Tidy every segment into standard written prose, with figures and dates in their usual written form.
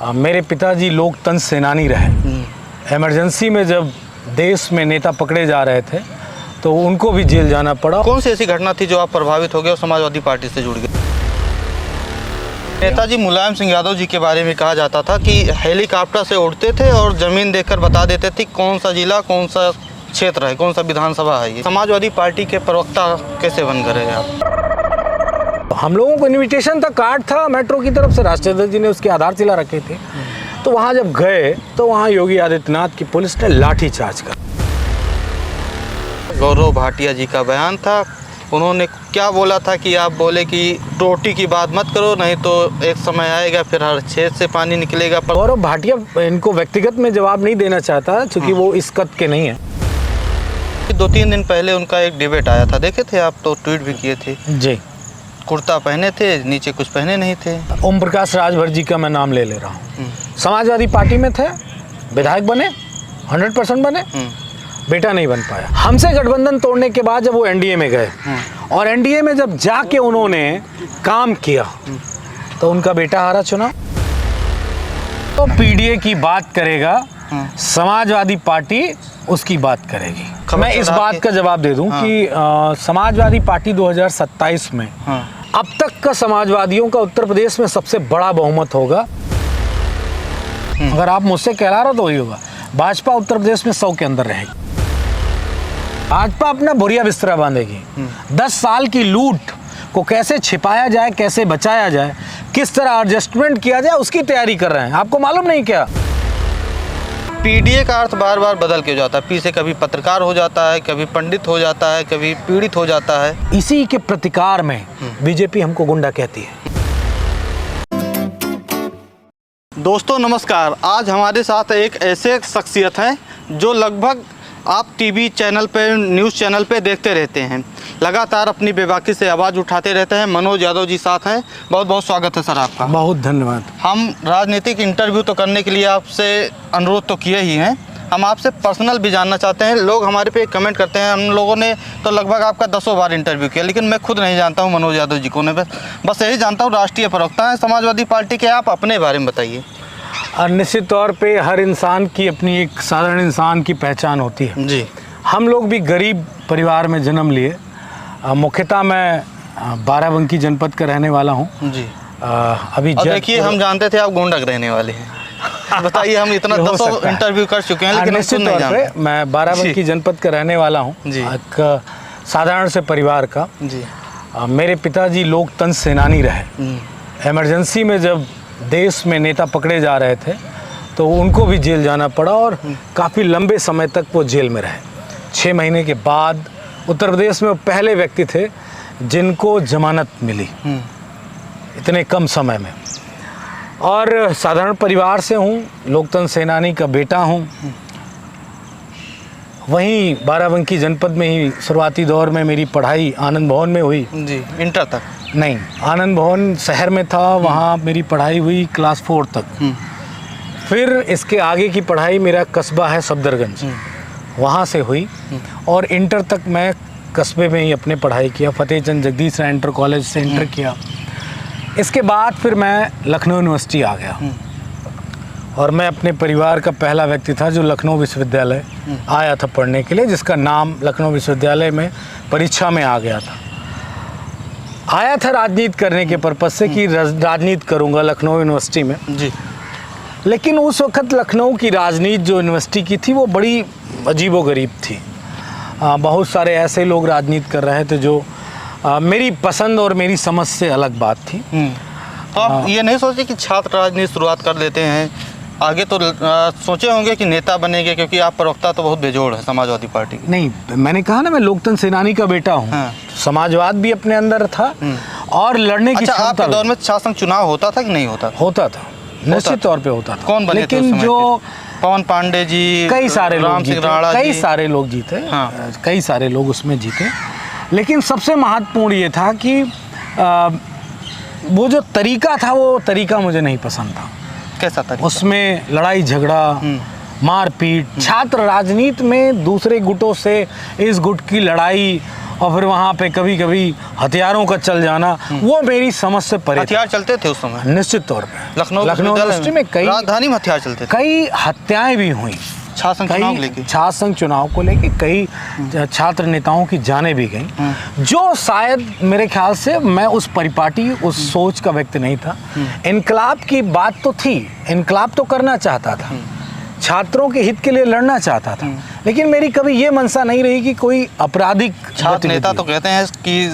मेरे पिताजी लोकतंत्र सेनानी रहे। इमरजेंसी में जब देश में नेता पकड़े जा रहे थे तो उनको भी जेल जाना पड़ा। कौन सी ऐसी घटना थी जो आप प्रभावित हो गए और समाजवादी पार्टी से जुड़ गए? नेताजी मुलायम सिंह यादव जी के बारे में कहा जाता था कि हेलीकॉप्टर से उड़ते थे और ज़मीन देखकर बता देते थे कौन सा जिला, कौन सा क्षेत्र है, कौन सा विधानसभा है। ये समाजवादी पार्टी के प्रवक्ता कैसे बन गए आप? हम लोगों को इनविटेशन था, कार्ड था मेट्रो की तरफ से, राष्ट्रीय अध्यक्ष जी ने उसकी आधारशिला रखे थे। तो वहाँ जब गए तो वहाँ योगी आदित्यनाथ की पुलिस ने लाठीचार्ज कर। गौरव भाटिया जी का बयान था, उन्होंने क्या बोला था कि आप बोले कि टोटी की बात मत करो, नहीं तो एक समय आएगा फिर हर छेद से पानी निकलेगा। पर गौरव भाटिया इनको व्यक्तिगत में जवाब नहीं देना चाहता क्योंकि वो इस कद के नहीं है। 2-3 दिन पहले उनका एक डिबेट आया था, देखे थे आप? तो ट्वीट भी किए थे जी। कुर्ता पहने थे, नीचे कुछ पहने नहीं थे। ओम प्रकाश राजभर जी का मैं नाम ले रहा हूँ। समाजवादी पार्टी में थे, विधायक बने, 100% बने, बेटा नहीं बन पाया। हमसे गठबंधन तोड़ने के बाद जब वो एनडीए में गए और एनडीए में जब जाके उन्होंने काम किया तो उनका बेटा हारा चुनाव। तो पीडीए की बात करेगा, समाजवादी पार्टी उसकी बात करेगी। मैं इस बात का जवाब दे दूं कि समाजवादी पार्टी 2027 में अब तक का समाजवादियों का उत्तर प्रदेश में सबसे बड़ा बहुमत होगा। अगर आप मुझसे कह रहा हो तो वही होगा। भाजपा उत्तर प्रदेश में 100 के अंदर रहेगी। भाजपा अपना बोरिया बिस्तरा बांधेगी। 10 साल की लूट को कैसे छिपाया जाए, कैसे बचाया जाए, किस तरह एडजस्टमेंट किया जाए, उसकी तैयारी कर रहे हैं। आपको मालूम नहीं क्या? पीडीए का अर्थ बार बार बदल के जाता है। पी से कभी पत्रकार हो जाता है, कभी पंडित हो जाता है, कभी पीड़ित हो जाता है। इसी के प्रतिकार में बीजेपी हमको गुंडा कहती है। दोस्तों नमस्कार, आज हमारे साथ एक ऐसे शख्सियत हैं जो लगभग आप टीवी चैनल पे, न्यूज़ चैनल पे देखते रहते हैं, लगातार अपनी बेबाकी से आवाज़ उठाते रहते हैं। मनोज यादव जी साथ हैं। बहुत बहुत स्वागत है सर आपका। बहुत धन्यवाद। हम राजनीतिक इंटरव्यू तो करने के लिए आपसे अनुरोध तो किए ही हैं, हम आपसे पर्सनल भी जानना चाहते हैं। लोग हमारे पे कमेंट करते हैं, हम लोगों ने तो लगभग आपका 10 बार इंटरव्यू किया, लेकिन मैं खुद नहीं जानता हूँ मनोज यादव जी को। बस यही जानता हूँ राष्ट्रीय प्रवक्ता हैं समाजवादी पार्टी के। आप अपने बारे में बताइए। निश्चित तौर पे हर इंसान की अपनी एक साधारण इंसान की पहचान होती है जी। हम लोग भी गरीब परिवार में जन्म लिए। मुख्यतः मैं बाराबंकी जनपद का रहने वाला हूँ जी। अभी देखिए, हम जानते थे आप गोंडा के रहने वाले हैं। बताइए, हम इतना 10 इंटरव्यू कर चुके हैं, लेकिन निश्चित तौर पे मैं बाराबंकी जनपद का रहने वाला हूँ, एक साधारण से परिवार का जी। मेरे पिताजी लोकतंत्र सेनानी रहे। इमरजेंसी में जब देश में नेता पकड़े जा रहे थे तो उनको भी जेल जाना पड़ा और काफ़ी लंबे समय तक वो जेल में रहे। 6 महीने के बाद उत्तर प्रदेश में वो पहले व्यक्ति थे जिनको जमानत मिली इतने कम समय में। और साधारण परिवार से हूँ, लोकतंत्र सेनानी का बेटा हूँ। वहीं बाराबंकी जनपद में ही शुरुआती दौर में मेरी पढ़ाई आनंद भवन में हुई जी। इंटर तक नहीं, आनंद भवन शहर में था, वहाँ मेरी पढ़ाई हुई क्लास 4 तक। फिर इसके आगे की पढ़ाई मेरा कस्बा है सफदरगंज, वहाँ से हुई। और इंटर तक मैं कस्बे में ही अपने पढ़ाई किया, फतेहचंद जगदीश राय इंटर कॉलेज से इंटर किया। इसके बाद फिर मैं लखनऊ यूनिवर्सिटी आ गया और मैं अपने परिवार का पहला व्यक्ति था जो लखनऊ विश्वविद्यालय आया था पढ़ने के लिए, जिसका नाम लखनऊ विश्वविद्यालय में परीक्षा में आ गया था। आया था राजनीति करने के पर्पज़ से कि राजनीति करूंगा लखनऊ यूनिवर्सिटी में जी। लेकिन उस वक्त लखनऊ की राजनीति जो यूनिवर्सिटी की थी वो बड़ी अजीबोगरीब थी। बहुत सारे ऐसे लोग राजनीति कर रहे थे जो मेरी पसंद और मेरी समझ से अलग बात थी। तो आप ये नहीं सोचे कि छात्र राजनीति शुरुआत कर देते हैं, आगे तो सोचे होंगे कि नेता बनेंगे, क्योंकि आप प्रवक्ता तो बहुत बेजोड़ है समाजवादी पार्टी की। नहीं, मैंने कहा ना मैं लोकतंत्र सेनानी का बेटा हूँ। समाजवाद भी अपने अंदर था और लड़ने की क्षमता। आपके दौर में शासन चुनाव होता था कि नहीं होता? होता था, निश्चित तौर पे होता था। कौन बने? लेकिन जो पवन पांडे जी, कई सारे लोग जीते, कई सारे लोग जीते, कई सारे लोग उसमें जीते। लेकिन सबसे महत्वपूर्ण ये था कि वो जो तरीका था वो तरीका मुझे नहीं पसंद था। कैसा तरीका? उसमें लड़ाई झगड़ा, मारपीट, छात्र राजनीति में दूसरे गुटों से इस गुट की लड़ाई और फिर वहाँ पे कभी कभी हथियारों का चल जाना, वो मेरी समझ से परे था। हथियार चलते थे उस समय निश्चित तौर पे लखनऊ यूनिवर्सिटी में कई राजधानी में हथियार चलते थे, कई हत्याएं भी हुई, छात्र चुनाव लेके, कई छात्र संघ चुनाव को लेके कई छात्र नेताओं की जानें भी गई, जो शायद मेरे ख्याल से मैं उस परिपाटी उस सोच का व्यक्ति नहीं था। इनकलाब की बात तो थी, इनकलाब तो करना चाहता था, छात्रों के हित के लिए लड़ना चाहता था, लेकिन मेरी कभी ये मंशा नहीं रही कि कोई आपराधिक छात्र नेता तो कहते हैं कि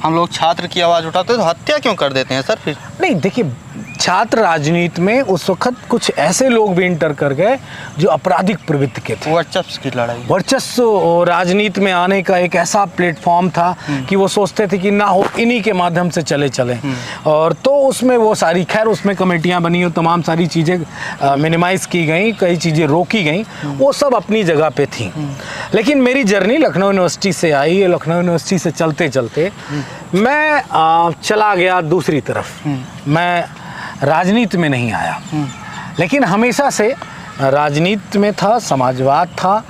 हम लोग छात्र की आवाज़ उठाते हैं तो हत्या क्यों कर देते हैं सर फिर? नहीं, देखिए, छात्र राजनीति में उस वक्त कुछ ऐसे लोग भी इंटर कर गए जो आपराधिक प्रवृत्ति के थे। वर्चस्व की लड़ाई, वर्चस्व राजनीति में आने का एक ऐसा प्लेटफॉर्म था कि वो सोचते थे कि ना हो इन्हीं के माध्यम से चले और तो उसमें वो सारी, खैर उसमें कमेटियां बनी और तमाम सारी चीज़ें मिनिमाइज़ की गई, कई चीज़ें रोकी गई, वो सब अपनी जगह पे थी। लेकिन मेरी जर्नी लखनऊ यूनिवर्सिटी से आई, लखनऊ यूनिवर्सिटी से चलते चलते मैं चला गया दूसरी तरफ। मैं राजनीति में नहीं आया, लेकिन हमेशा से राजनीति में था, समाजवाद था,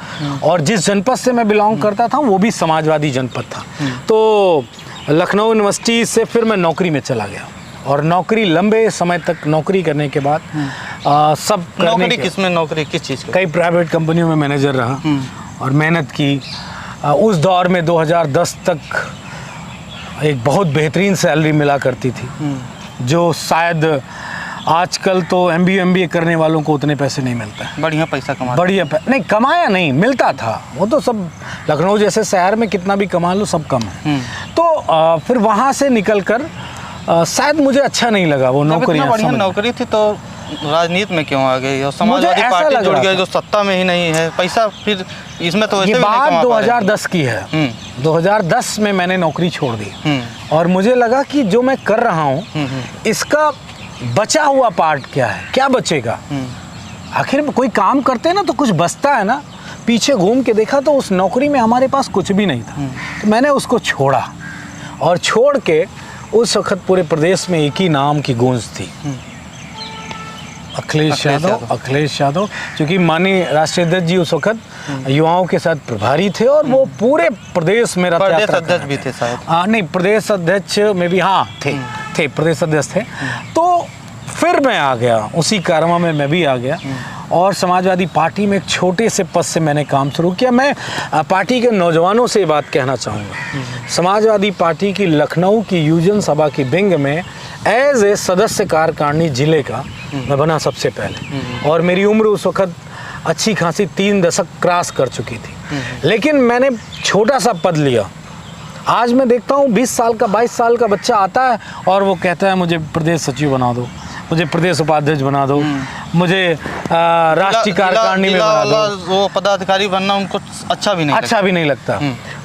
और जिस जनपद से मैं बिलोंग करता था वो भी समाजवादी जनपद था। तो लखनऊ यूनिवर्सिटी से फिर मैं नौकरी में चला गया, और नौकरी, लंबे समय तक नौकरी करने के बाद सब नौकरी किसमें, नौकरी किस चीज़ की? कई प्राइवेट कंपनियों में मैनेजर रहा और मेहनत की। उस दौर में 2010 तक एक बहुत बेहतरीन सैलरी मिला करती थी, जो शायद आजकल तो MBA करने वालों को उतने पैसे नहीं मिलता है। बढ़िया पैसा कमा, नहीं कमाया, नहीं मिलता था, वो तो सब लखनऊ जैसे शहर में कितना भी कमा लो सब कम है। तो फिर वहाँ से निकल कर शायद मुझे अच्छा नहीं लगा वो नौकरी। बढ़िया नौकरी थी तो राजनीति में क्यों आ गई? और समाजवादी पार्टी जुड़ गई जो सत्ता में ही नहीं है, पैसा फिर इसमें तो ये बात 2010 की है। 2010 में मैंने नौकरी छोड़ दी और मुझे लगा कि जो मैं कर रहा हूँ इसका बचा हुआ पार्ट क्या है, क्या बचेगा? आखिर में कोई काम करते हैं ना तो कुछ बचता है ना। पीछे घूम के देखा तो उस नौकरी में हमारे पास कुछ भी नहीं था। तो मैंने उसको छोड़ा, और छोड़ के उस वक्त पूरे प्रदेश में एक ही नाम की गूंज थी, अखिलेश यादव। क्योंकि माननीय राष्ट्रीय अध्यक्ष जी उस वक्त युवाओं के साथ प्रभारी थे और वो पूरे प्रदेश में प्रदेश अध्यक्ष भी थे शायद। नहीं, प्रदेश अध्यक्ष में भी थे प्रदेश अध्यक्ष थे। तो फिर मैं आ गया, उसी कारवा में मैं भी आ गया, और समाजवादी पार्टी में एक छोटे से पद से मैंने काम शुरू किया। मैं पार्टी के नौजवानों से ये बात कहना चाहूँगा, समाजवादी पार्टी की लखनऊ की युवजन सभा की विंग में एज ए सदस्य कार्यकारिणी जिले का मैं बना सबसे पहले, और मेरी उम्र उस वक्त अच्छी खासी 3 दशक क्रॉस कर चुकी थी। लेकिन मैंने छोटा सा पद लिया। आज मैं देखता हूँ 20 साल का 22 साल का बच्चा आता है और वो कहता है मुझे प्रदेश सचिव बना दो, मुझे प्रदेश उपाध्यक्ष बना दो, मुझे राष्ट्रीय कार्यकारिणी में बना दो। वो पदाधिकारी बनना उनको अच्छा भी नहीं लगता।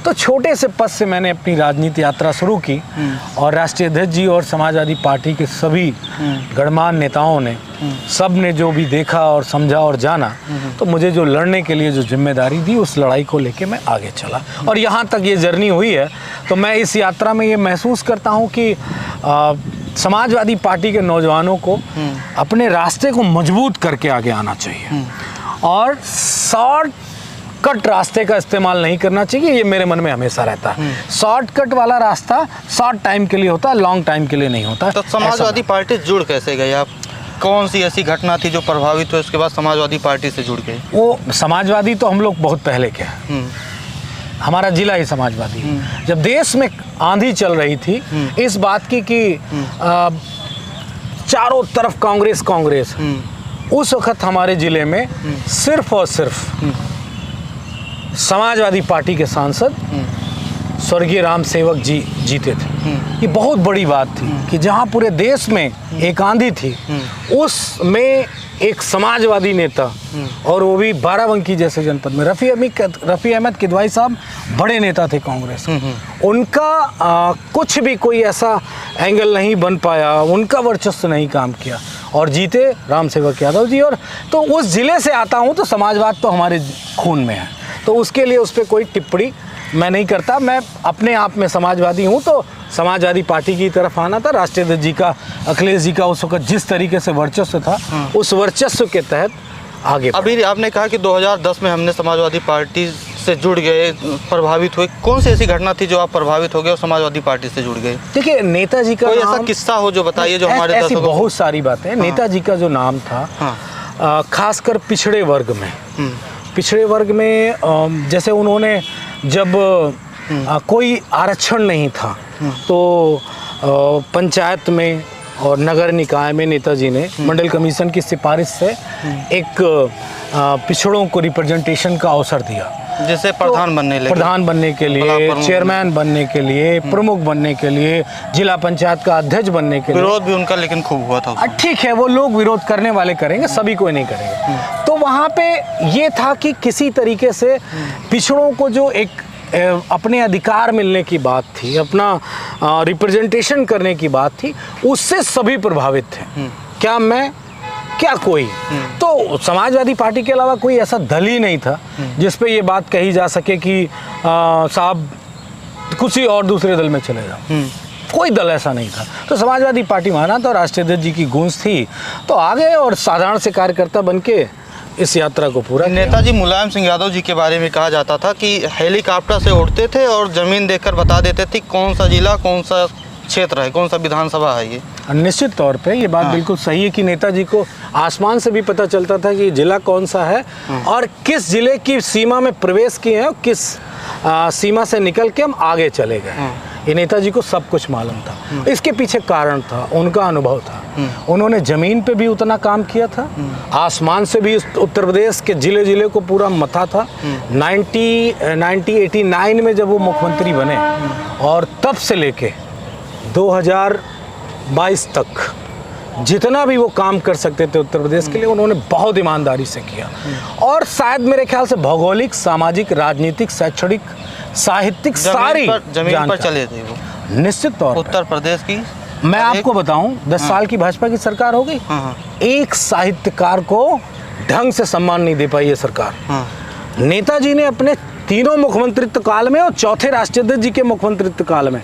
तो छोटे से पद से मैंने अपनी राजनीति यात्रा शुरू की, और राष्ट्रीय अध्यक्ष जी और समाजवादी पार्टी के सभी गणमान्य नेताओं ने, सब ने जो भी देखा और समझा और जाना, तो मुझे जो लड़ने के लिए जो जिम्मेदारी दी उस लड़ाई को लेके मैं आगे चला, और यहाँ तक ये जर्नी हुई है। तो मैं इस यात्रा में ये महसूस करता हूँ कि समाजवादी पार्टी के नौजवानों को अपने रास्ते को मजबूत करके आगे आना चाहिए, और शॉर्ट कट रास्ते का इस्तेमाल नहीं करना चाहिए। ये मेरे मन में हमेशा रहता है। शॉर्टकट वाला रास्ता शॉर्ट टाइम के लिए होता है, लॉन्ग टाइम के लिए नहीं होता। तो समाजवादी पार्टी जुड़ कैसे गई आप? कौन सी ऐसी घटना थी जो प्रभावित हुई उसके बाद समाजवादी पार्टी से जुड़ गई? वो समाजवादी तो हम लोग बहुत पहले के हैं, हमारा जिला ही समाजवादी। जब देश में आंधी चल रही थी इस बात की कि चारों तरफ कांग्रेस, उस वक्त हमारे जिले में सिर्फ और सिर्फ समाजवादी पार्टी के सांसद स्वर्गीय राम सेवक जी जीते थे। ये बहुत बड़ी बात थी कि जहां पूरे देश में एक आंधी थी, उसमें एक समाजवादी नेता, और वो भी बाराबंकी जैसे जनपद में। रफ़ी अहमद किदवाई साहब बड़े नेता थे कांग्रेस, उनका कुछ भी कोई ऐसा एंगल नहीं बन पाया, उनका वर्चस्व नहीं काम किया, और जीते राम सेवक यादव जी। और तो उस ज़िले से आता हूँ तो समाजवाद तो हमारे खून में है, तो उसके लिए उस पर कोई टिप्पणी मैं नहीं करता। मैं अपने आप में समाजवादी हूँ, तो समाजवादी पार्टी की तरफ आना था। राष्ट्रीय अध्यक्ष जी का, अखिलेश जी का उस वक्त जिस तरीके से वर्चस्व था, उस वर्चस्व के तहत आगे। अभी आपने कहा कि 2010 में हमने समाजवादी पार्टी से जुड़ गए, प्रभावित हुए? कौन सी ऐसी घटना थी जो आप प्रभावित हो गए और समाजवादी पार्टी से जुड़ गए? देखिए, नेताजी का कोई ऐसा नाम, किस्सा हो जो बताइए जो हमारे ऐसी दर्शकों को। बहुत सारी बातें। नेताजी का जो नाम था, खासकर पिछड़े वर्ग में, पिछड़े वर्ग में जैसे उन्होंने जब कोई आरक्षण नहीं था तो पंचायत में और नगर निकाय में नेताजी ने मंडल कमीशन की सिफारिश से एक पिछड़ों को रिप्रेजेंटेशन का अवसर दिया, जैसे प्रधान बनने लगे, प्रधान बनने के लिए, चेयरमैन बनने के लिए, प्रमुख बनने के लिए, जिला पंचायत का अध्यक्ष बनने के लिए। विरोध भी उनका लेकिन खूब हुआ था। ठीक है, वो लोग विरोध करने वाले करेंगे, सभी कोई नहीं करेंगे। तो वहाँ पे ये था कि किसी तरीके से पिछड़ों को जो एक अपने अधिकार मिलने की बात थी, अपना रिप्रेजेंटेशन करने की बात थी, उससे सभी प्रभावित थे। क्या मैं, क्या कोई। तो समाजवादी पार्टी के अलावा कोई ऐसा दल ही नहीं था जिस पे ये बात कही जा सके कि साहब किसी और दूसरे दल में चले जाओ। कोई दल ऐसा नहीं था। तो समाजवादी पार्टी माना तो राष्ट्रीय अध्यक्ष जी की गूंज थी, तो आ गए और साधारण से कार्यकर्ता बन के इस यात्रा को पूरा किया। नेताजी मुलायम सिंह यादव जी के बारे में कहा जाता था कि हेलीकॉप्टर से उड़ते थे और ज़मीन देखकर बता देते थे कौन सा जिला, कौन सा क्षेत्र है, कौन सा विधानसभा है ये। निश्चित तौर पे ये बात बिल्कुल सही है कि नेताजी को आसमान से भी पता चलता था कि जिला कौन सा है और किस जिले की सीमा में प्रवेश किए हैं और किस सीमा से निकल के हम आगे चले गए। ये नेताजी को सब कुछ मालूम था। इसके पीछे कारण था, उनका अनुभव था। उन्होंने जमीन पे भी उतना काम किया था, आसमान से भी उत्तर प्रदेश के जिले जिले को पूरा मथा था। 1989 में जब वो मुख्यमंत्री बने और तब से लेके 2022 तक जितना भी वो काम कर सकते थे उत्तर प्रदेश के लिए, उन्होंने बहुत ईमानदारी से किया। और शायद मेरे ख्याल से भौगोलिक, सामाजिक, राजनीतिक, शैक्षणिक, साहित्यिक सारी जमीन पर चले थे वो। निश्चित तौर पर उत्तर प्रदेश की मैं आपको बताऊं, 10 साल की भाजपा की सरकार हो गई, एक साहित्यकार को ढंग से सम्मान नहीं दे पाई ये सरकार। नेताजी ने अपने तीनों मुख्यमंत्रित्व काल में और चौथे राष्ट्रीय अध्यक्ष जी के मुख्यमंत्रित्व काल में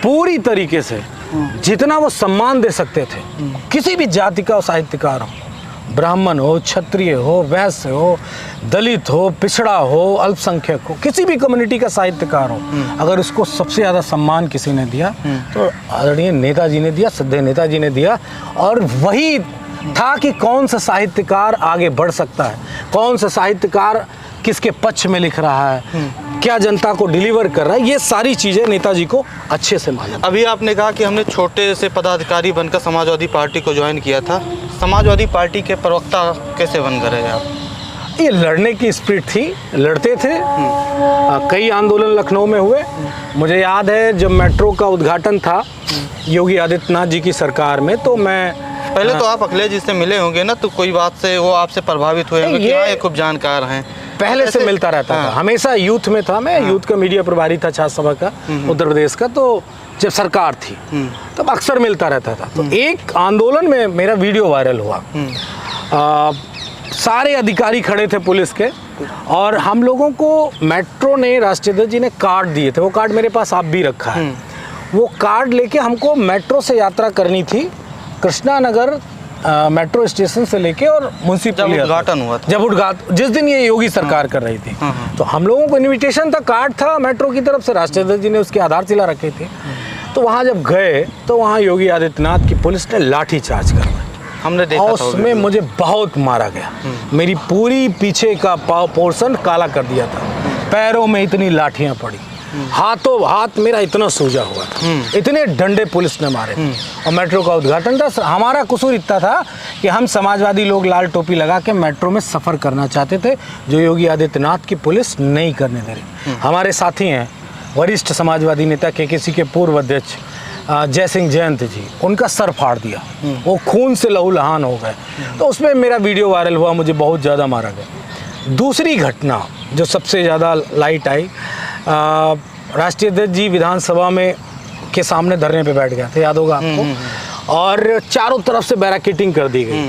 पूरी तरीके से जितना वो सम्मान दे सकते थे, किसी भी जाति का साहित्यकार हो, ब्राह्मण हो, क्षत्रिय हो, वैश्य हो, दलित हो, पिछड़ा हो, अल्पसंख्यक हो, किसी भी कम्युनिटी का साहित्यकार हो, अगर उसको सबसे ज़्यादा सम्मान किसी ने दिया तो आदरणीय नेताजी ने दिया, श्रद्धेय नेताजी ने दिया। और वही था कि कौन सा साहित्यकार आगे बढ़ सकता है, कौन सा साहित्यकार किसके पक्ष में लिख रहा है, क्या जनता को डिलीवर कर रहा है, ये सारी चीज़ें नेताजी को अच्छे से मालूम। अभी आपने कहा कि हमने छोटे से पदाधिकारी बनकर समाजवादी पार्टी को ज्वाइन किया था। समाजवादी पार्टी के प्रवक्ता कैसे बन गए आप? ये लड़ने की स्पिरिट थी, लड़ते थे। कई आंदोलन लखनऊ में हुए। मुझे याद है जब मेट्रो का उद्घाटन था योगी आदित्यनाथ जी की सरकार में, तो मैं पहले तो आप अखिलेश जी से मिले होंगे ना, तो कोई बात से वो आपसे प्रभावित हुए होंगे कि ये खूब जानकार हैं। पहले से मिलता रहता था, हमेशा यूथ में था मैं, यूथ का मीडिया प्रभारी था छात्र सभा का उत्तर प्रदेश का, तो जब सरकार थी तब अक्सर मिलता रहता था। तो एक आंदोलन में मेरा वीडियो वायरल हुआ, सारे अधिकारी खड़े थे पुलिस के और हम लोगों को मेट्रो ने, राष्ट्रीय अध्यक्ष जी ने कार्ड दिए थे, वो कार्ड मेरे पास आप भी रखा है। वो कार्ड लेके हमको मेट्रो से यात्रा करनी थी, कृष्णा नगर मेट्रो स्टेशन से लेके और म्युनिसिपल उद्घाटन हुआ था, जब उद्घाटन जिस दिन ये योगी सरकार कर रही थी, तो हम लोगों को इनविटेशन था, कार्ड था मेट्रो की तरफ से, राष्ट्रीय अध्यक्ष जी ने उसकी आधारशिला रखी थी। तो वहाँ जब गए तो वहाँ योगी आदित्यनाथ की पुलिस ने लाठी चार्ज करवाई, हमने देखा था, उसमें मुझे बहुत मारा गया, मेरी पूरी पीछे का पोर्शन काला कर दिया था, पैरों में इतनी लाठियाँ पड़ी, हाथों हाथ मेरा इतना सूजा हुआ था, इतने डंडे पुलिस ने मारे। और मेट्रो का उद्घाटन था। हमारा कसूर इतना था कि हम समाजवादी लोग लाल टोपी लगा के मेट्रो में सफ़र करना चाहते थे, जो योगी आदित्यनाथ की पुलिस नहीं करने दे रही। हमारे साथी हैं वरिष्ठ समाजवादी नेता केकेसी के पूर्व अध्यक्ष जय सिंह जयंत जी, उनका सर फाड़ दिया, वो खून से लहूलुहान हो गए। तो उसमें मेरा वीडियो वायरल हुआ, मुझे बहुत ज़्यादा मारा गया। दूसरी घटना जो सबसे ज़्यादा लाइट आई, राष्ट्रीय अध्यक्ष जी विधानसभा में के सामने धरने पे बैठ गए थे, याद होगा आपको, और चारों तरफ से बैरिकेडिंग कर दी गई।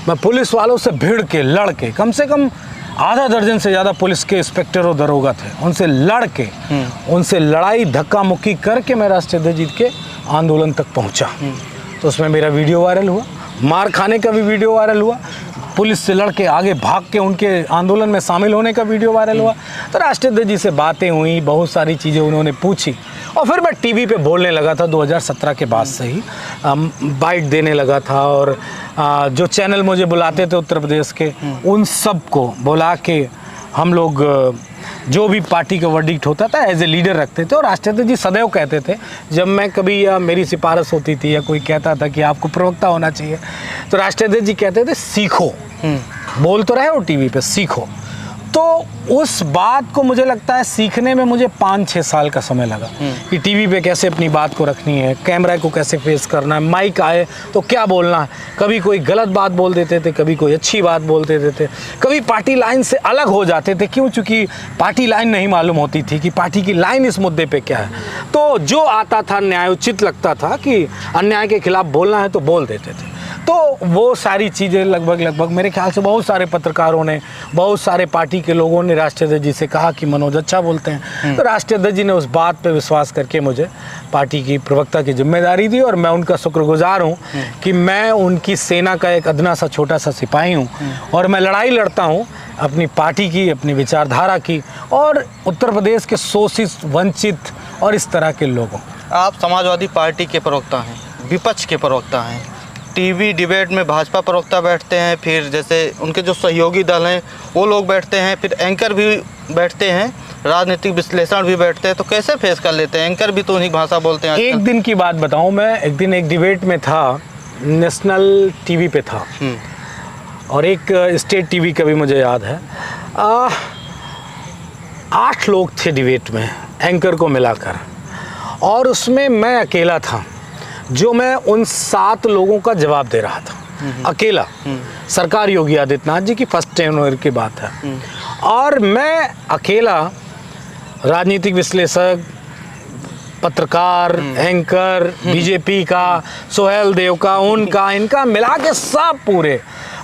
मैं पुलिस वालों से भिड़ के लड़ के, कम से कम आधा दर्जन से ज़्यादा पुलिस के इंस्पेक्टर और दरोगा थे, उनसे लड़ के, उनसे लड़ाई धक्का मुक्की करके मैं राष्ट्रीय अध्यक्ष जी के आंदोलन तक पहुंचा। तो उसमें मेरा वीडियो वायरल हुआ, मार खाने का भी वीडियो वायरल हुआ। पुलिस से लड़के आगे भाग के उनके आंदोलन में शामिल होने का वीडियो वायरल हुआ। तो राष्ट्रीय अध्यक्ष जी से बातें हुई, बहुत सारी चीज़ें उन्होंने पूछी और फिर मैं टीवी पे बोलने लगा था 2017 के बाद से ही बाइट देने लगा था। और जो चैनल मुझे बुलाते थे उत्तर प्रदेश के, उन सब को बुला के हम लोग जो भी पार्टी का वर्डिक्ट होता था एज ए लीडर रखते थे। और राष्ट्रीय अध्यक्ष जी सदैव कहते थे, जब मैं कभी या मेरी सिफारिश होती थी या कोई कहता था कि आपको प्रवक्ता होना चाहिए, तो राष्ट्रीय अध्यक्ष जी कहते थे सीखो, बोल तो रहे हो टीवी पे, सीखो। तो उस बात को मुझे लगता है सीखने में मुझे 5-6 साल का समय लगा कि टीवी पे कैसे अपनी बात को रखनी है, कैमरा को कैसे फेस करना है, माइक आए तो क्या बोलना है। कभी कोई गलत बात बोल देते थे, कभी कोई अच्छी बात बोल देते थे, कभी पार्टी लाइन से अलग हो जाते थे। क्यों? चूँकि पार्टी लाइन नहीं मालूम होती थी कि पार्टी की लाइन इस मुद्दे पर क्या है। तो जो आता था न्यायोचित लगता था कि अन्याय के खिलाफ बोलना है तो बोल देते थे। तो वो सारी चीज़ें लगभग मेरे ख्याल से बहुत सारे पत्रकारों ने, बहुत सारे पार्टी के लोगों ने राष्ट्रीय अध्यक्ष जी से कहा कि मनोज अच्छा बोलते हैं। तो राष्ट्रीय अध्यक्ष जी ने उस बात पे विश्वास करके मुझे पार्टी की प्रवक्ता की जिम्मेदारी दी और मैं उनका शुक्रगुजार हूँ कि मैं उनकी सेना का एक अदना सा छोटा सा सिपाही हूँ और मैं लड़ाई लड़ता हूँ अपनी पार्टी की, अपनी विचारधारा की और उत्तर प्रदेश के शोषित, वंचित और इस तरह के लोगों। आप समाजवादी पार्टी के प्रवक्ता हैं, विपक्ष के प्रवक्ता हैं। टीवी डिबेट में भाजपा प्रवक्ता बैठते हैं, फिर जैसे उनके जो सहयोगी दल हैं वो लोग बैठते हैं, फिर एंकर भी बैठते हैं, राजनीतिक विश्लेषण भी बैठते हैं। तो कैसे फेस कर लेते हैं? एंकर भी तो उन्हीं भाषा बोलते हैं। एक दिन की बात बताऊं, मैं एक दिन एक डिबेट में था, नेशनल टीवी पे था और एक स्टेट टीवी का भी मुझे याद है। 8 लोग थे डिबेट में एंकर को मिलाकर और उसमें मैं अकेला था जो मैं उन 7 लोगों का जवाब दे रहा था, अकेला। सरकार योगी आदित्यनाथ जी की फर्स्ट टेन्योर की बात है और मैं अकेला राजनीतिक विश्लेषक, पत्रकार, एंकर, बीजेपी का, सोहेल देव का, उनका, इनका मिला के सब पूरे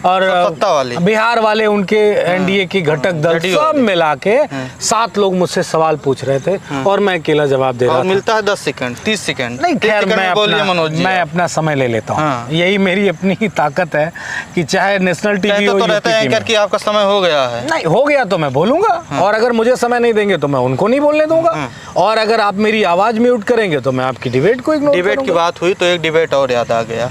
और सत्ता वाले, बिहार वाले, उनके एनडीए के घटक दल सब मिला के 7 लोग मुझसे सवाल पूछ रहे थे और मैं अकेला जवाब दे रहा था। मिलता है 10 सेकंड, 30 सेकंड। नहीं, खैर मैं अपना समय ले लेता हूँ। यही मेरी अपनी ताकत है कि चाहे नेशनल टीवी हो, तो रहता है एंकर कि आपका समय हो गया है। नहीं हो गया तो मैं बोलूंगा और अगर मुझे समय नहीं देंगे तो मैं उनको नहीं बोलने दूंगा और अगर आप मेरी आवाज म्यूट करेंगे तो मैं आपकी डिबेट को इग्नोर करूंगा। डिबेट की बात हुई तो एक डिबेट और याद आ गया।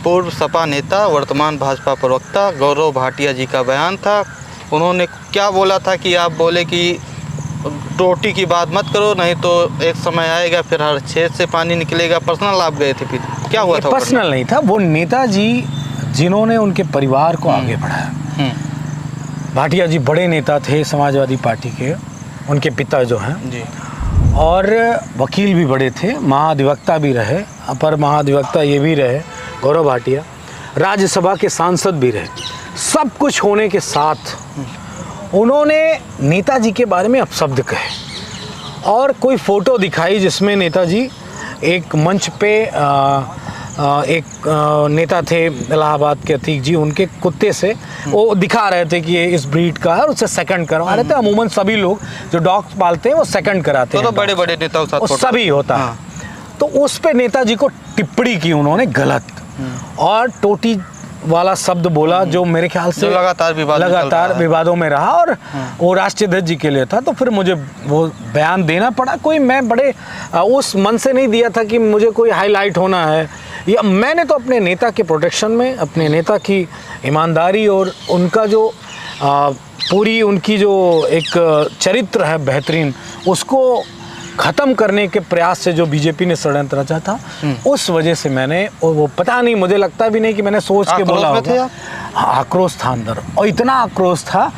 पूर्व सपा नेता, वर्तमान भाजपा प्रवक्ता गौरव भाटिया जी का बयान था। उन्होंने क्या बोला था कि आप बोले कि रोटी की बात मत करो, नहीं तो एक समय आएगा फिर हर छेद से पानी निकलेगा। पर्सनल आप गए थे, फिर क्या हुआ था? पर्सनल नहीं था, वो नेताजी जिन्होंने उनके परिवार को आगे बढ़ाया। भाटिया जी बड़े नेता थे समाजवादी पार्टी के, उनके पिता जो हैं जी, और वकील भी बड़े थे, महाधिवक्ता भी रहे, अपर महाधिवक्ता ये भी रहे गौरव भाटिया, राज्यसभा के सांसद भी रहे। सब कुछ होने के साथ उन्होंने नेताजी के बारे में अपशब्द कहे और कोई फ़ोटो दिखाई जिसमें नेताजी एक मंच पे एक नेता थे इलाहाबाद के अतीक जी, उनके कुत्ते से वो दिखा रहे थे कि ये इस ब्रीड का है और उससे सेकंड करवा रहे थे। अमूमन सभी लोग जो डॉग्स पालते हैं वो सेकंड कराते हैं, तो बड़े बड़े नेताओं के साथ सभी होता है। तो उस पे नेताजी को टिप्पणी की उन्होंने गलत और टोटी वाला शब्द बोला जो मेरे ख्याल से लगातार विवादों में रहा और वो राष्ट्रीय अध्यक्ष जी के लिए था। तो फिर मुझे वो बयान देना पड़ा। कोई मैं बड़े उस मन से नहीं दिया था कि मुझे कोई हाईलाइट होना है, या मैंने तो अपने नेता के प्रोटेक्शन में, अपने नेता की ईमानदारी और उनका जो पूरी उनकी जो एक चरित्र है बेहतरीन, उसको ख़त्म करने के प्रयास से जो बीजेपी ने षड्यंत्र रचा था, उस वजह से मैंने वो पता नहीं, मुझे लगता भी नहीं कि मैंने सोच के बोला होगा। आक्रोश था अंदर और इतना आक्रोश था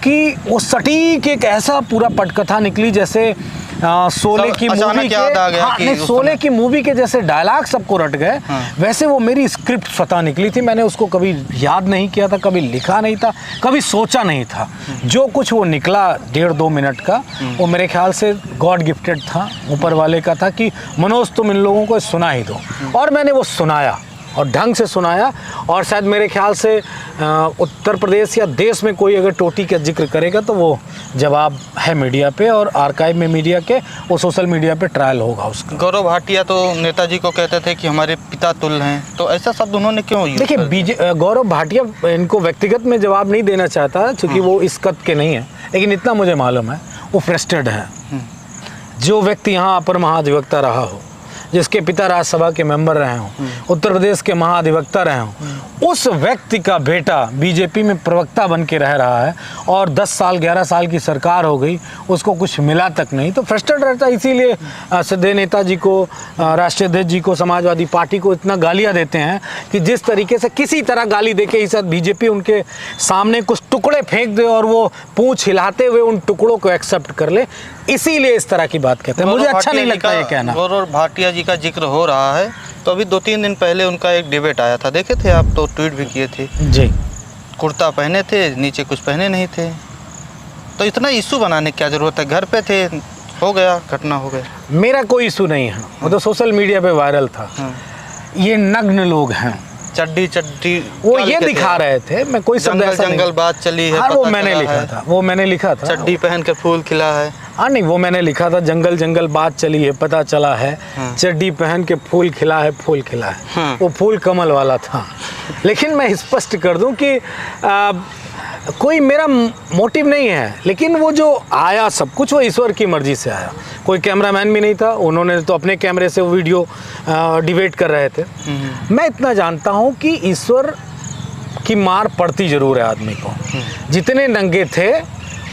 कि वो सटीक एक ऐसा पूरा पटकथा निकली जैसे शोले की मूवी के, शोले की मूवी के जैसे डायलॉग सबको रट गए, वैसे वो मेरी स्क्रिप्ट स्वतः निकली थी। मैंने उसको कभी याद नहीं किया था, कभी लिखा नहीं था, कभी सोचा नहीं था। जो कुछ वो निकला 1.5-2 मिनट का, वो मेरे ख्याल से गॉड गिफ्टेड था, ऊपर वाले का था कि मनोज तुम इन लोगों को सुना ही दो। और मैंने वो सुनाया और ढंग से सुनाया। और शायद मेरे ख्याल से उत्तर प्रदेश या देश में कोई अगर टोटी का जिक्र करेगा तो वो जवाब है मीडिया पे, और आर्काइव में मीडिया के, वो सोशल मीडिया पे ट्रायल होगा उसका। गौरव भाटिया तो नेताजी को कहते थे कि हमारे पिता तुल्य हैं, तो ऐसा शब्द उन्होंने क्यों यूज किया? देखिए गौरव भाटिया इनको व्यक्तिगत में जवाब नहीं देना चाहता क्योंकि वो इस कद के नहीं है, लेकिन इतना मुझे मालूम है वो फ्रस्ट्रेटेड है। जो व्यक्ति यहाँ अपर महाधिवक्ता रहा हो, जिसके पिता राज्यसभा के मेंबर रहे हों, उत्तर प्रदेश के महाधिवक्ता रहे हों, उस व्यक्ति का बेटा बीजेपी में प्रवक्ता बन के रह रहा है और 10 साल 11 साल की सरकार हो गई, उसको कुछ मिला तक नहीं, तो फ्रस्ट्रेट रहता है। इसीलिए सीधे नेताजी को, राष्ट्रीय अध्यक्ष जी को, समाजवादी पार्टी को इतना गालियां देते हैं कि जिस तरीके से किसी तरह गाली दे के इस बीजेपी उनके सामने कुछ टुकड़े फेंक दे और वो पूंछ हिलाते हुए उन टुकड़ों को एक्सेप्ट कर ले, इसीलिए इस तरह की बात कहते हैं। मुझे अच्छा नहीं लगता ये कहना। गौरव भाटिया जी का जिक्र हो रहा है तो अभी 2-3 दिन पहले उनका एक डिबेट आया था, देखे थे आप? तो ट्वीट भी किए थे जी। कुर्ता पहने थे, नीचे कुछ पहने नहीं थे, तो इतना इशू बनाने की क्या ज़रूरत है? घर पे थे, हो गया, घटना हो गया। मेरा कोई इशू नहीं है, वो तो सोशल मीडिया पे वायरल था। ये नग्न लोग हैं, चड्डी वो ये दिखा रहे थे। मैं कोई शब्द ऐसा जंगल बात चली है, हाँ, वो मैंने लिखा था, वो मैंने लिखा था। चड्डी पहन कर फूल खिला है। हाँ नहीं, वो मैंने लिखा था, जंगल बात चली है, पता चला है, चड्डी पहन के फूल खिला है, फूल खिला है। वो फूल कमल वाला था। लेकिन मैं स्पष्ट कर दूं कि कोई मेरा मोटिव नहीं है, लेकिन वो जो आया सब कुछ वो ईश्वर की मर्जी से आया। कोई कैमरामैन भी नहीं था, उन्होंने तो अपने कैमरे से वो वीडियो डिबेट कर रहे थे। मैं इतना जानता हूँ कि ईश्वर की मार पड़ती ज़रूर है आदमी को। जितने नंगे थे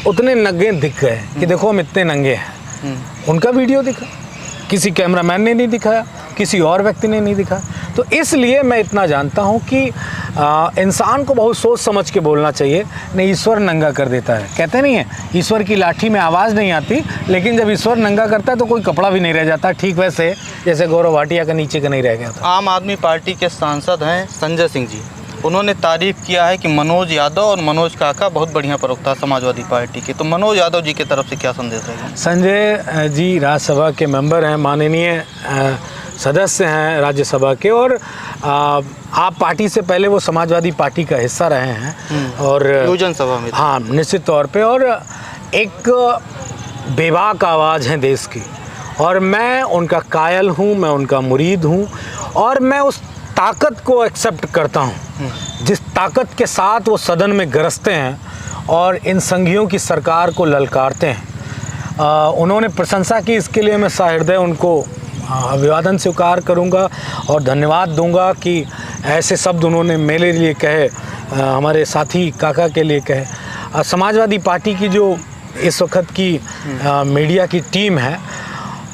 उतने नंगे दिख गए कि देखो हम इतने नंगे हैं। उनका वीडियो दिखा, किसी कैमरामैन ने नहीं दिखाया, किसी और व्यक्ति ने नहीं दिखा। तो इसलिए मैं इतना जानता हूँ कि इंसान को बहुत सोच समझ के बोलना चाहिए। नहीं, ईश्वर नंगा कर देता है, कहते नहीं है ईश्वर की लाठी में आवाज़ नहीं आती, लेकिन जब ईश्वर नंगा करता है तो कोई कपड़ा भी नहीं रह जाता। ठीक वैसे जैसे गौरव भाटिया का नीचे का नहीं रह गया था। आम आदमी पार्टी के सांसद हैं संजय सिंह जी, उन्होंने तारीफ़ किया है कि मनोज यादव और मनोज काका बहुत बढ़िया प्रवक्ता समाजवादी पार्टी के। तो मनोज यादव जी की तरफ से क्या संदेश रहेगा? संजय जी राज्यसभा के मेंबर हैं, माननीय सदस्य हैं राज्यसभा के, और आप पार्टी से पहले वो समाजवादी पार्टी का हिस्सा रहे हैं और योजन सभा में। हाँ, निश्चित तौर पे, और एक बेबाक आवाज़ है देश की, और मैं उनका कायल हूँ, मैं उनका मुरीद हूँ, और मैं उस ताकत को एक्सेप्ट करता हूँ जिस ताकत के साथ वो सदन में गरजते हैं और इन संघियों की सरकार को ललकारते हैं। उन्होंने प्रशंसा की, इसके लिए मैं सहृदय उनको अभिवादन स्वीकार करूंगा और धन्यवाद दूंगा कि ऐसे शब्द उन्होंने मेरे लिए कहे, हमारे साथी काका के लिए कहे। समाजवादी पार्टी की जो इस वक्त की मीडिया की टीम है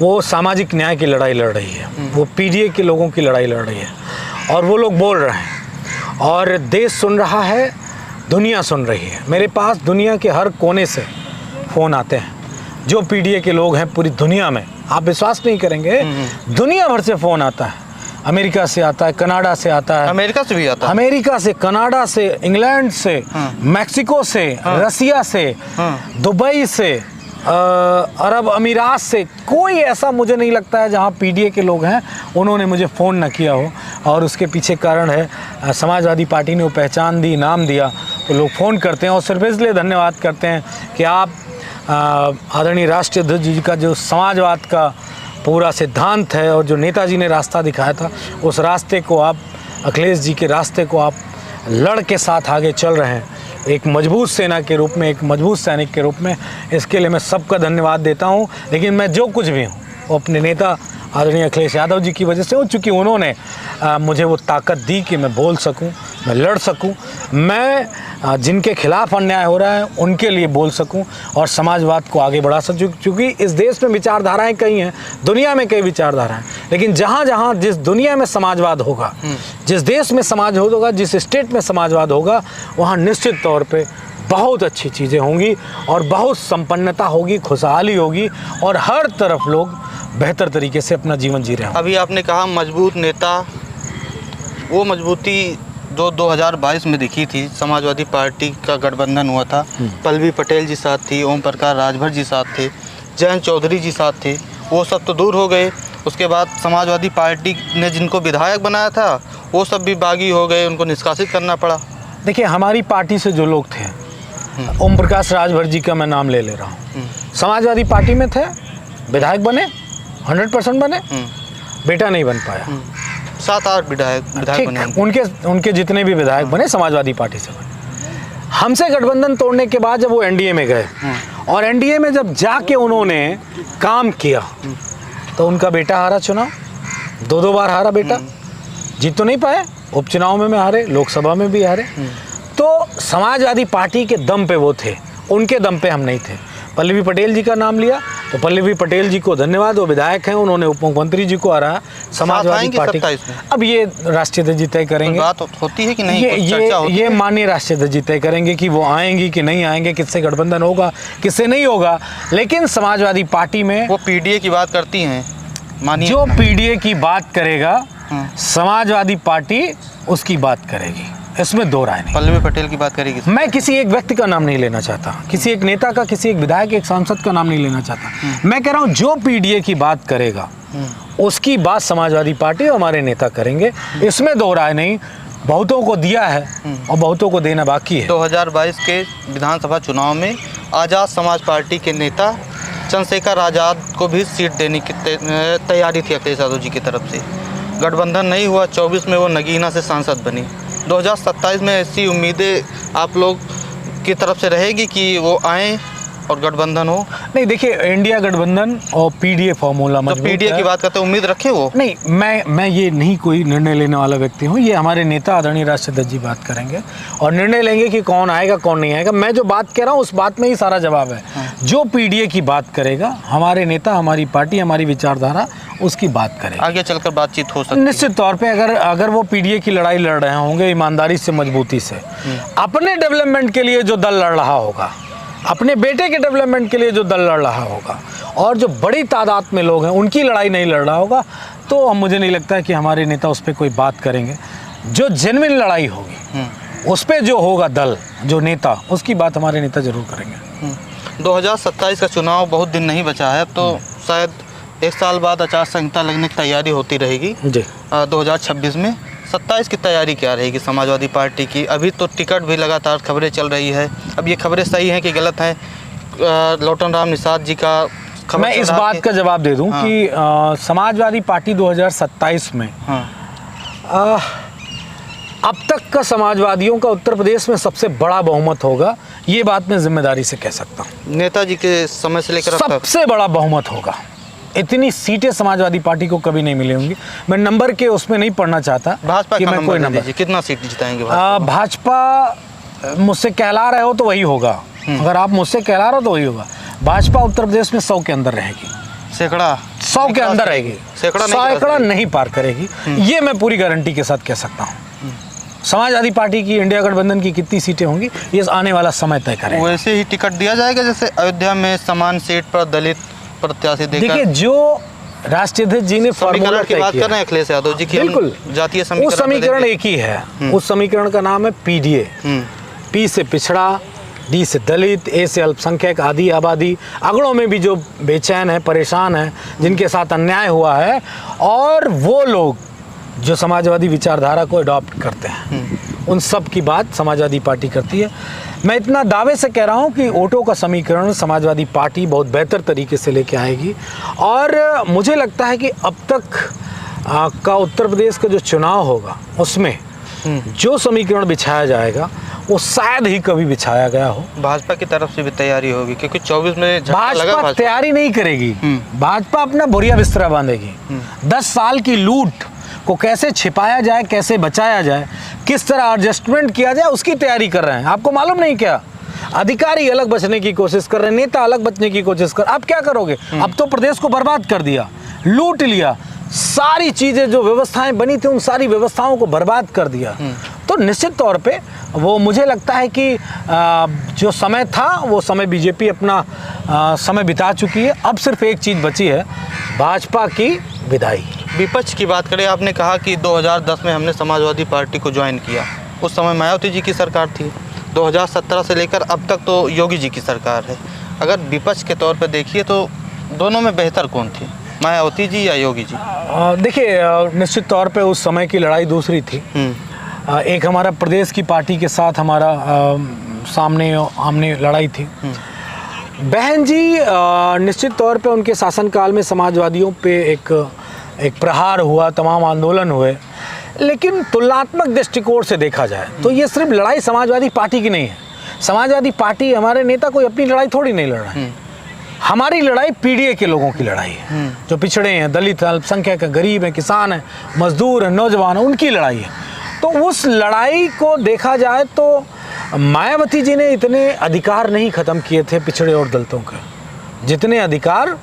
वो सामाजिक न्याय की लड़ाई लड़ रही है, वो पीडीए के लोगों की लड़ाई लड़ रही है, और वो लोग बोल रहे हैं और देश सुन रहा है, दुनिया सुन रही है। मेरे पास दुनिया के हर कोने से फ़ोन आते हैं, जो पीडीए के लोग हैं पूरी दुनिया में, आप विश्वास नहीं करेंगे, दुनिया भर से फ़ोन आता है। अमेरिका से आता है, कनाडा से आता है, अमेरिका से भी आता है, अमेरिका से, कनाडा से, इंग्लैंड से, मैक्सिको से, रसिया से, दुबई से, अरब अमीरात से। कोई ऐसा मुझे नहीं लगता है जहां पीडीए के लोग हैं उन्होंने मुझे फ़ोन न किया हो, और उसके पीछे कारण है समाजवादी पार्टी ने वो पहचान दी, नाम दिया, तो लोग फ़ोन करते हैं और सिर्फ इसलिए धन्यवाद करते हैं कि आप आदरणीय राष्ट्रीय अध्यक्ष जी का जो समाजवाद का पूरा सिद्धांत है और जो नेताजी ने रास्ता दिखाया था, उस रास्ते को आप, अखिलेश जी के रास्ते को आप लड़ के साथ आगे चल रहे हैं, एक मजबूत सेना के रूप में, एक मजबूत सैनिक के रूप में। इसके लिए मैं सबका धन्यवाद देता हूं। लेकिन मैं जो कुछ भी हूं वो अपने नेता आदरणीय अखिलेश यादव जी की वजह से हूँ, चूँकि उन्होंने मुझे वो ताकत दी कि मैं बोल सकूं, मैं लड़ सकूं, मैं जिनके खिलाफ अन्याय हो रहा है उनके लिए बोल सकूं और समाजवाद को आगे बढ़ा सकूं। क्योंकि इस देश में विचारधाराएं कई हैं, दुनिया में कई विचारधाराएं, लेकिन जहाँ जहाँ जिस दुनिया में समाजवाद होगा, जिस देश में समाजवाद होगा, जिस स्टेट में समाजवाद होगा, वहाँ निश्चित तौर पर बहुत अच्छी चीज़ें होंगी और बहुत संपन्नता होगी, खुशहाली होगी, और हर तरफ लोग बेहतर तरीके से अपना जीवन जी रहे हैं। अभी आपने कहा मजबूत नेता, वो मजबूती जो 2022 में दिखी थी, समाजवादी पार्टी का गठबंधन हुआ था, पल्लवी पटेल जी साथ थी, ओम प्रकाश राजभर जी साथ थे, जयंत चौधरी जी साथ थे, वो सब तो दूर हो गए। उसके बाद समाजवादी पार्टी ने जिनको विधायक बनाया था वो सब भी बागी हो गए, उनको निष्कासित करना पड़ा। देखिए, हमारी पार्टी से जो लोग थे, ओम प्रकाश राजभर जी का मैं नाम ले रहा हूँ, समाजवादी पार्टी में थे, विधायक बने, 100% बने, बेटा नहीं बन पाया। 7-8 विधायक बने। उनके जितने भी विधायक बने समाजवादी पार्टी से बने। हमसे गठबंधन तोड़ने के बाद जब वो एनडीए में गए और एनडीए में जब जाके उन्होंने काम किया तो उनका बेटा हारा चुनाव, 2 बार हारा बेटा, जीत तो नहीं पाए, उपचुनाव में हारे, लोकसभा में भी हारे। तो समाजवादी पार्टी के दम पे वो थे, उनके दम पे हम नहीं थे। पल्लवी पटेल जी का नाम लिया तो पल्लवी पटेल जी को धन्यवाद, वो विधायक हैं, उन्होंने उप मुख्यमंत्री जी को हराया समाजवादी पार्टी। अब ये राष्ट्रीय अध्यक्ष जी तय करेंगे, बात होती है कि नहीं, ये माननीय राष्ट्रीय अध्यक्ष जी तय करेंगे कि वो आएंगी कि नहीं आएंगे, किससे गठबंधन होगा, किससे नहीं होगा। लेकिन समाजवादी पार्टी में वो पीडीए की बात करती हैं, मानिए जो पीडीए की बात करेगा समाजवादी पार्टी उसकी बात करेगी, इसमें दो राय नहीं। पल्लवी पटेल की बात करेगी। मैं किसी एक व्यक्ति का नाम नहीं लेना चाहता, किसी एक नेता का, किसी एक विधायक, एक सांसद का नाम नहीं लेना चाहता। मैं कह रहा हूँ जो पीडीए की बात करेगा उसकी बात समाजवादी पार्टी और हमारे नेता करेंगे, इसमें दो राय नहीं। बहुतों को दिया है और बहुतों को देना बाकी है। 2022 के विधानसभा चुनाव में आज़ाद समाज पार्टी के नेता चंद्रशेखर आज़ाद को भी सीट देने की तैयारी थी अखिलेश यादव जी की तरफ से। गठबंधन नहीं हुआ, 24 में वो नगीना से सांसद बनी। 2027 में ऐसी उम्मीदें आप लोग की तरफ से रहेगी कि वो आएँ और गठबंधन हो? नहीं, देखिए, इंडिया गठबंधन और पीडीए फॉर्मूला तो पीडीए की बात करते उम्मीद रखे वो? नहीं, मैं ये नहीं कोई निर्णय लेने वाला व्यक्ति हूँ। ये हमारे नेता आदरणीय राष्ट्रीय अध्यक्ष जी बात करेंगे और निर्णय लेंगे कि कौन आएगा कौन नहीं आएगा। मैं जो बात कह रहा हूँ उस बात में ही सारा जवाब है। जो पीडीए की बात करेगा, हमारे नेता, हमारी पार्टी, हमारी विचारधारा उसकी बात करें, आगे चलकर बातचीत हो सकती है। निश्चित तौर पे अगर वो पीडीए की लड़ाई लड़ रहे होंगे ईमानदारी से, मजबूती से, अपने डेवलपमेंट के लिए जो दल लड़ रहा होगा, अपने बेटे के डेवलपमेंट के लिए जो दल लड़ रहा होगा और जो बड़ी तादाद में लोग हैं उनकी लड़ाई नहीं लड़ रहा होगा, तो मुझे नहीं लगता है कि हमारे नेता उस पर कोई बात करेंगे। जो जेन्युइन लड़ाई होगी उस पर जो होगा दल, जो नेता, उसकी बात हमारे नेता जरूर करेंगे। 2027 का चुनाव बहुत दिन नहीं बचा है, तो शायद 1 साल बाद आचार संहिता लगने की तैयारी होती रहेगी जी। 2026 में 27 की तैयारी क्या रहेगी समाजवादी पार्टी की? अभी तो टिकट भी लगातार खबरें चल रही है, अब ये खबरें सही हैं कि गलत हैं? लौटन राम निषाद जी का खबर, मैं इस बात का जवाब दे दूं कि समाजवादी पार्टी 2027 में अब तक का समाजवादियों का उत्तर प्रदेश में सबसे बड़ा बहुमत होगा, ये बात मैं जिम्मेदारी से कह सकता हूँ। नेताजी के समय से लेकर सबसे बड़ा बहुमत होगा। इतनी सीटें समाजवादी पार्टी को कभी नहीं मिली होंगी। मैं नंबर के उसमें नहीं पढ़ना चाहता। भाजपा कि मैं कोई नंबर, कितना सीट जिताएंगे भाजपा मुझसे कहला रहे हो तो वही होगा, अगर आप मुझसे कहला रहे हो तो वही होगा। भाजपा उत्तर प्रदेश में 100 के अंदर रहेगी, सैकड़ा 100 के अंदर रहेगी, सैकड़ा नहीं पार करेगी, ये मैं पूरी गारंटी के साथ कह सकता हूँ। समाजवादी पार्टी की, इंडिया गठबंधन की कितनी सीटें होंगी ये आने वाला समय तय करेगा। वैसे ही टिकट दिया जाएगा जैसे अयोध्या में समान सीट पर दलित प्रत्याशी देकर। देखिए, जो राष्ट्रीय अध्यक्ष जी ने फॉर्मूला की बात कर रहे हैं अखिलेश यादव जी की, बिल्कुल जातीय उस समीकरण एक ही है। उस समीकरण का नाम है पीडीए। पी से पिछड़ा, डी से दलित, ए से अल्पसंख्यक, आदि आबादी, अगड़ों में भी जो बेचैन है, परेशान है, जिनके साथ अन्याय हुआ है, और वो लोग जो समाजवादी विचारधारा को अडॉप्ट करते हैं, उन सब की बात समाजवादी पार्टी करती है। मैं इतना दावे से कह रहा हूँ कि वोटों का समीकरण समाजवादी पार्टी बहुत बेहतर तरीके से लेके आएगी, और मुझे लगता है कि अब तक का उत्तर प्रदेश का जो चुनाव होगा उसमें जो समीकरण बिछाया जाएगा वो शायद ही कभी बिछाया गया हो। भाजपा की तरफ से भी तैयारी होगी क्योंकि 24 में भाजपा तैयारी नहीं करेगी, भाजपा अपना बोरिया बिस्तरा बांधेगी। 10 साल की लूट को कैसे छिपाया जाए, कैसे बचाया जाए, किस तरह एडजस्टमेंट किया जाए, उसकी तैयारी कर रहे हैं। आपको मालूम नहीं क्या, अधिकारी अलग बचने की कोशिश कर रहे हैं, नेता अलग बचने की कोशिश कर। अब क्या करोगे? अब तो प्रदेश को बर्बाद कर दिया, लूट लिया, सारी चीज़ें जो व्यवस्थाएं बनी थी उन सारी व्यवस्थाओं को बर्बाद कर दिया। तो निश्चित तौर पे वो मुझे लगता है कि जो समय था वो समय बीजेपी अपना समय बिता चुकी है। अब सिर्फ एक चीज़ बची है, भाजपा की विदाई। विपक्ष की बात करें, आपने कहा कि 2010 में हमने समाजवादी पार्टी को ज्वाइन किया, उस समय मायावती जी की सरकार थी। 2017 से लेकर अब तक तो योगी जी की सरकार है। अगर विपक्ष के तौर पर देखिए तो दोनों में बेहतर कौन थी? मायावती जी या योगी जी? देखिए, निश्चित तौर पे उस समय की लड़ाई दूसरी थी। एक हमारा प्रदेश की पार्टी के साथ हमारा सामने आमने लड़ाई थी। बहन जी निश्चित तौर पे उनके शासनकाल में समाजवादियों पे एक प्रहार हुआ, तमाम आंदोलन हुए, लेकिन तुलनात्मक दृष्टिकोण से देखा जाए तो ये सिर्फ लड़ाई समाजवादी पार्टी की नहीं है। समाजवादी पार्टी, हमारे नेता कोई अपनी लड़ाई थोड़ी नहीं लड़ रहे हैं। हमारी लड़ाई पीडीए के लोगों की लड़ाई है, जो पिछड़े हैं, दलित, अल्पसंख्यक हैं, गरीब हैं, किसान हैं, मजदूर हैं, नौजवान हैं, उनकी लड़ाई है। तो उस लड़ाई को देखा जाए तो मायावती जी ने इतने अधिकार नहीं खत्म किए थे पिछड़े और दलितों के, जितने अधिकार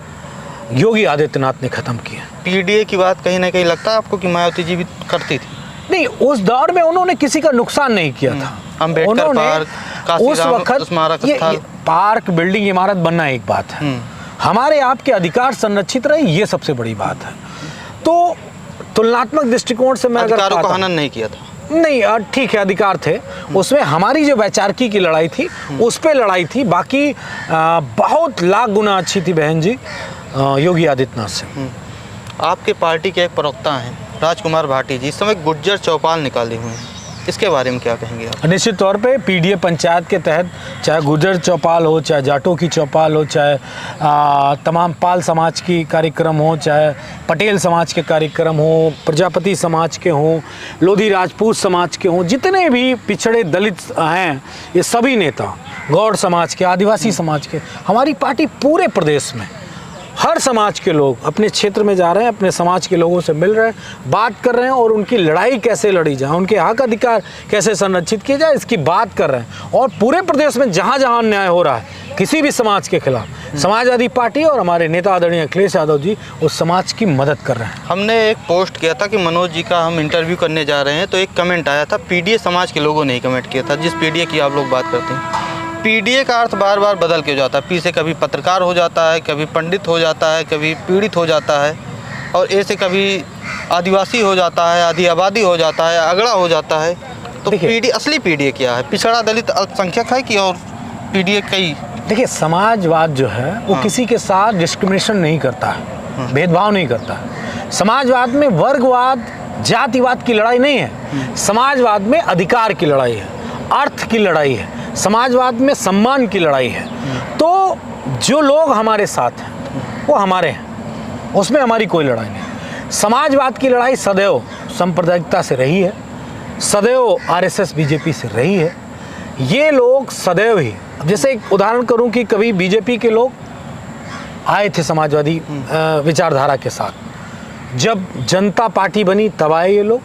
योगी आदित्यनाथ ने खत्म किए। पीडीए की बात कहीं ना कहीं लगता है आपको कि मायावती जी भी करती थी? नहीं, उस दौर में उन्होंने किसी का नुकसान नहीं किया था। अम्बेडकर पार्क, उस वक्त स्मारक ये स्थल, पार्क, बिल्डिंग, इमारत बनना एक बात है, हमारे आपके अधिकार संरक्षित रहे, ये सबसे बड़ी बात है। तो तुलनात्मक दृष्टिकोण से मैं अधिकारों का हनन नहीं किया था। नहीं, ठीक है, अधिकार थे उसमें। हमारी जो वैचारिकी की लड़ाई थी उस पे लड़ाई थी, बाकी बहुत लाख गुना अच्छी थी बहन जी योगी आदित्यनाथ से। आपके पार्टी के एक प्रवक्ता हैं राजकुमार भाटी जी, इस समय गुज्जर चौपाल निकाले हुए हैं, इसके बारे में क्या कहेंगे आप? निश्चित तौर पे पीडीए पंचायत के तहत चाहे गुर्जर चौपाल हो, चाहे जाटों की चौपाल हो, चाहे तमाम पाल समाज की कार्यक्रम हो, चाहे पटेल समाज के कार्यक्रम हो, प्रजापति समाज के हों, लोधी राजपूत समाज के हों, जितने भी पिछड़े दलित हैं, ये सभी नेता, गौड़ समाज के, आदिवासी समाज के, हमारी पार्टी पूरे प्रदेश में हर समाज के लोग अपने क्षेत्र में जा रहे हैं, अपने समाज के लोगों से मिल रहे हैं, बात कर रहे हैं और उनकी लड़ाई कैसे लड़ी जाए, उनके हक अधिकार कैसे संरक्षित किए जाए, इसकी बात कर रहे हैं। और पूरे प्रदेश में जहाँ जहाँ अन्याय हो रहा है किसी भी समाज के खिलाफ, समाजवादी पार्टी और हमारे नेता आदरणीय अखिलेश यादव जी उस समाज की मदद कर रहे हैं। हमने एक पोस्ट किया था कि मनोज जी का हम इंटरव्यू करने जा रहे हैं, तो एक कमेंट आया था, पीडीए समाज के लोगों ने ही कमेंट किया था, जिस पीडीए की आप लोग बात करते हैं। पीडीए का अर्थ बार बार बदल के जाता है, पी से कभी पत्रकार हो जाता है, कभी पंडित हो जाता है, कभी पीड़ित हो जाता है, और ए से कभी आदिवासी हो जाता है, आधी आबादी हो जाता है, अगड़ा हो जाता है। तो पीडीए, असली पीडीए क्या है? पिछड़ा दलित अल्पसंख्यक है कि और पीडीए कई? देखिए, समाजवाद जो है वो किसी के साथ डिस्क्रिमिनेशन नहीं करता है, भेदभाव नहीं करता है। समाजवाद में वर्गवाद, जातिवाद की लड़ाई नहीं है। समाजवाद में अधिकार की लड़ाई है, अर्थ की लड़ाई है, समाजवाद में सम्मान की लड़ाई है। तो जो लोग हमारे साथ हैं वो हमारे हैं, उसमें हमारी कोई लड़ाई नहीं। समाजवाद की लड़ाई सदैव सांप्रदायिकता से रही है, सदैव आरएसएस बीजेपी से रही है। ये लोग सदैव ही, जैसे एक उदाहरण करूं कि कभी बीजेपी के लोग आए थे समाजवादी विचारधारा के साथ, जब जनता पार्टी बनी तब आए ये लोग,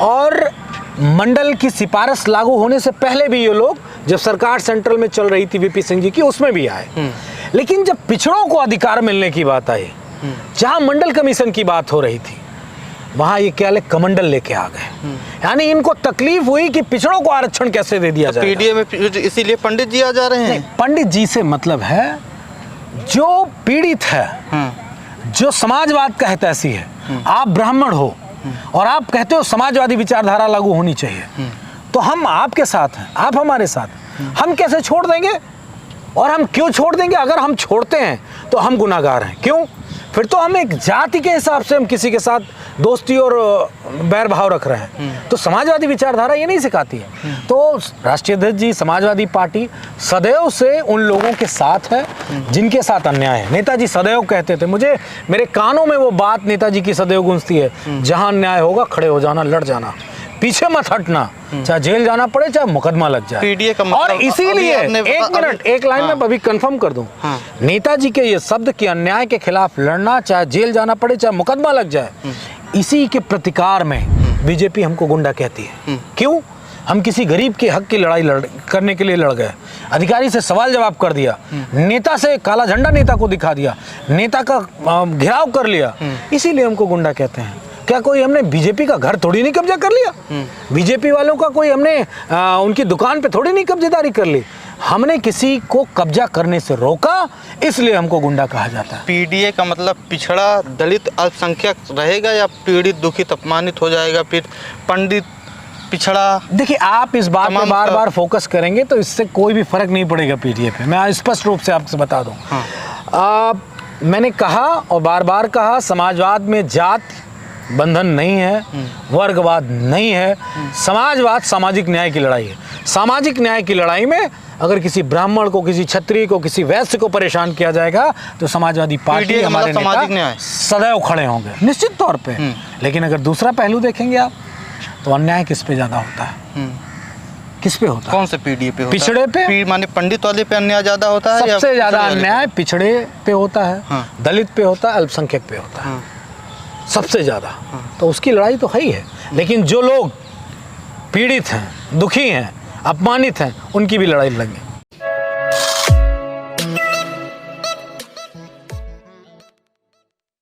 और मंडल की सिफारिश लागू होने से पहले भी ये लोग, जब सरकार सेंट्रल में चल रही थी वीपी सिंह जी की, उसमें भी आए। लेकिन जब पिछड़ों को अधिकार मिलने की बात आई, जहां मंडल कमीशन की बात हो रही थी, वहां ये क्या कमंडल लेके आ गए। यानी इनको तकलीफ हुई कि पिछड़ों को आरक्षण कैसे दे दिया जाए। पीडीए में इसीलिए पंडित जी आ जा रहे हैं। पंडित जी से मतलब है जो पीड़ित है, जो समाजवाद का हितैषी है। आप ब्राह्मण हो और आप कहते हो समाजवादी विचारधारा लागू होनी चाहिए, तो हम आपके साथ हैं, आप हमारे साथ, हम कैसे छोड़ देंगे? और हम क्यों छोड़ देंगे? अगर हम छोड़ते हैं तो हम गुनाहगार हैं। क्यों? फिर तो हम एक जाति के हिसाब से हम किसी के साथ दोस्ती और बैर भाव रख रहे हैं। तो समाजवादी विचारधारा ये नहीं सिखाती है। तो राष्ट्रीय अध्यक्ष जी, समाजवादी पार्टी सदैव से उन लोगों के साथ है जिनके साथ अन्याय है। नेताजी सदैव कहते थे, मुझे मेरे कानों में वो बात नेताजी की सदैव गूंजती है, जहां अन्याय होगा खड़े हो जाना, लड़ जाना, पीछे मत हटना, चाहे जेल जाना पड़े, चाहे मुकदमा लग जाए। पीडीए का मतलब, और इसीलिए एक मिनट, एक लाइन में अभी कंफर्म कर दूं, नेताजी के ये शब्द कि अन्याय के खिलाफ लड़ना, चाहे जेल जाना पड़े, चाहे मुकदमा लग जाए, इसी के प्रतिकार में बीजेपी हमको गुंडा कहती है। क्यों? हम किसी गरीब के हक की लड़ाई करने के लिए लड़ गए, अधिकारी से सवाल जवाब कर दिया, नेता से काला झंडा नेता को दिखा दिया, नेता का घेराव कर लिया, इसीलिए हमको गुंडा कहते हैं। क्या कोई हमने बीजेपी का घर थोड़ी नहीं कब्जा कर लिया? बीजेपी वालों का कोई हमने उनकी दुकान पे थोड़ी नहीं कब्जेदारी कर ली? हमने किसी को कब्जा करने से रोका, इसलिए हमको गुंडा कहा जाता है। पीडीए का मतलब पिछड़ा दलित अल्पसंख्यक रहेगा या पीड़ित दुखित अपमानित हो जाएगा? फिर पंडित पिछड़ा, देखिए, आप इस बात में बार बार फोकस करेंगे तो इससे कोई भी फर्क नहीं पड़ेगा पीडीए पे। मैं स्पष्ट रूप से आपसे बता दूं, मैंने कहा और बार बार कहा, समाजवाद में जात बंधन नहीं है, वर्गवाद नहीं है। समाजवाद सामाजिक न्याय की लड़ाई है। सामाजिक न्याय की लड़ाई में अगर किसी ब्राह्मण को, किसी क्षत्रिय को, किसी वैश्य को परेशान किया जाएगा तो समाजवादी पार्टी, PDA का हमारे मतलब सामाजिक नेता न्याय। सदैव खड़े होंगे, निश्चित तौर पे। लेकिन अगर दूसरा पहलू देखेंगे आप तो अन्याय किस पे ज़्यादा होता है? किस पे होता है? कौन से पीडीए पे होता पिछड़े है? पे? माने पंडित वाले पे अन्याय ज़्यादा होता है या सबसे ज़्यादा पिछड़े वाले पे? अन्याय पिछड़े पे होता है, हाँ। दलित पे होता है, अल्पसंख्यक पे होता है, हाँ। सबसे ज़्यादा। तो उसकी लड़ाई तो है ही है। लेकिन जो लोग पीड़ित हैं, दुखी हैं, अपमानित हैं, उनकी भी लड़ाई लड़ेंगे।